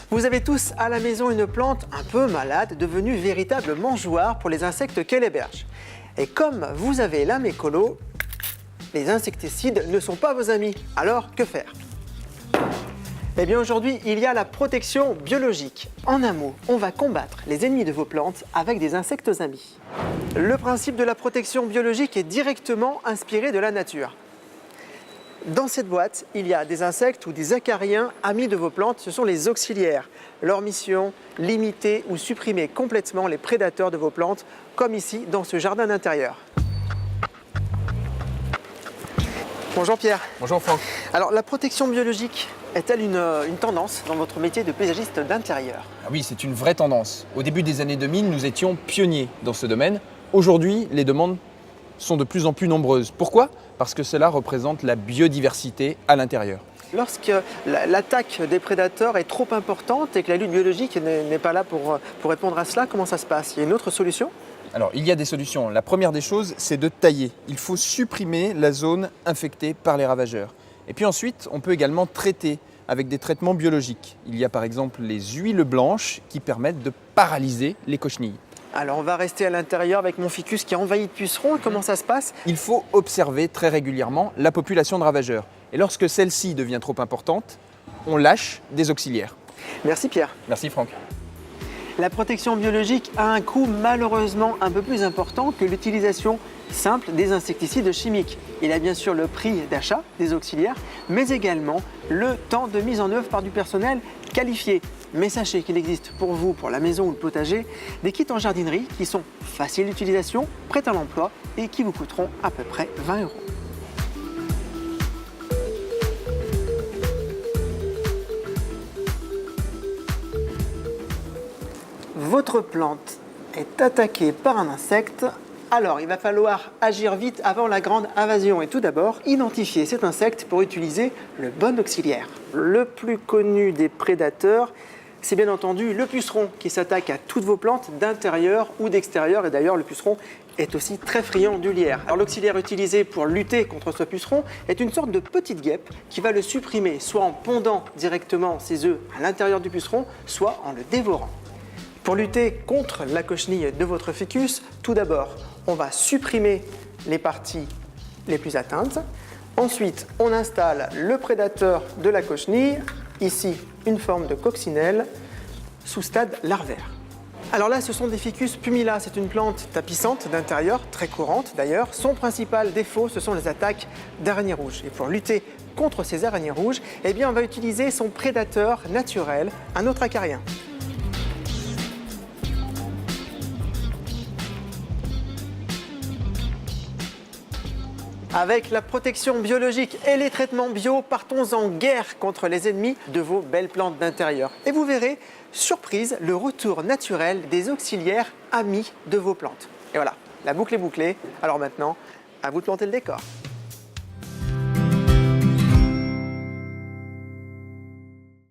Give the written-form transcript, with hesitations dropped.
Vous avez tous à la maison une plante un peu malade, devenue véritable mangeoire pour les insectes qu'elle héberge. Et comme vous avez l'âme écolo, les insecticides ne sont pas vos amis. Alors, que faire? Eh bien aujourd'hui, il y a la protection biologique. En un mot, on va combattre les ennemis de vos plantes avec des insectes amis. Le principe de la protection biologique est directement inspiré de la nature. Dans cette boîte, il y a des insectes ou des acariens amis de vos plantes, ce sont les auxiliaires. Leur mission, limiter ou supprimer complètement les prédateurs de vos plantes, comme ici dans ce jardin d'intérieur. Bonjour Pierre. Bonjour Franck. Alors la protection biologique est-elle une tendance dans votre métier de paysagiste d'intérieur? Ah oui, c'est une vraie tendance. Au début des années 2000, nous étions pionniers dans ce domaine. Aujourd'hui, les demandes sont de plus en plus nombreuses. Pourquoi? Parce que cela représente la biodiversité à l'intérieur. Lorsque l'attaque des prédateurs est trop importante et que la lutte biologique n'est pas là pour répondre à cela, comment ça se passe? Il y a une autre solution? Alors, il y a des solutions. La première des choses, c'est de tailler. Il faut supprimer la zone infectée par les ravageurs. Et puis ensuite, on peut également traiter avec des traitements biologiques. Il y a par exemple les huiles blanches qui permettent de paralyser les cochenilles. Alors on va rester à l'intérieur avec mon ficus qui est envahi de pucerons. Comment ça se passe? Il faut observer très régulièrement la population de ravageurs. Et lorsque celle-ci devient trop importante, on lâche des auxiliaires. Merci Pierre. Merci Franck. La protection biologique a un coût malheureusement un peu plus important que l'utilisation simple des insecticides chimiques. Il y a bien sûr le prix d'achat des auxiliaires, mais également le temps de mise en œuvre par du personnel qualifié. Mais sachez qu'il existe pour vous, pour la maison ou le potager, des kits en jardinerie qui sont faciles d'utilisation, prêts à l'emploi et qui vous coûteront à peu près 20 €. Votre plante est attaquée par un insecte, alors il va falloir agir vite avant la grande invasion et tout d'abord identifier cet insecte pour utiliser le bon auxiliaire. Le plus connu des prédateurs, c'est bien entendu le puceron qui s'attaque à toutes vos plantes d'intérieur ou d'extérieur et d'ailleurs le puceron est aussi très friand du lierre. Alors l'auxiliaire utilisé pour lutter contre ce puceron est une sorte de petite guêpe qui va le supprimer soit en pondant directement ses œufs à l'intérieur du puceron, soit en le dévorant. Pour lutter contre la cochenille de votre ficus, tout d'abord, on va supprimer les parties les plus atteintes. Ensuite, on installe le prédateur de la cochenille, ici une forme de coccinelle, sous stade larvaire. Alors là, ce sont des ficus pumila, c'est une plante tapissante d'intérieur, très courante d'ailleurs. Son principal défaut, ce sont les attaques d'araignées rouges. Et pour lutter contre ces araignées rouges, eh bien, on va utiliser son prédateur naturel, un autre acarien. Avec la protection biologique et les traitements bio, partons en guerre contre les ennemis de vos belles plantes d'intérieur. Et vous verrez, surprise, le retour naturel des auxiliaires amis de vos plantes. Et voilà, la boucle est bouclée. Alors maintenant, à vous de planter le décor.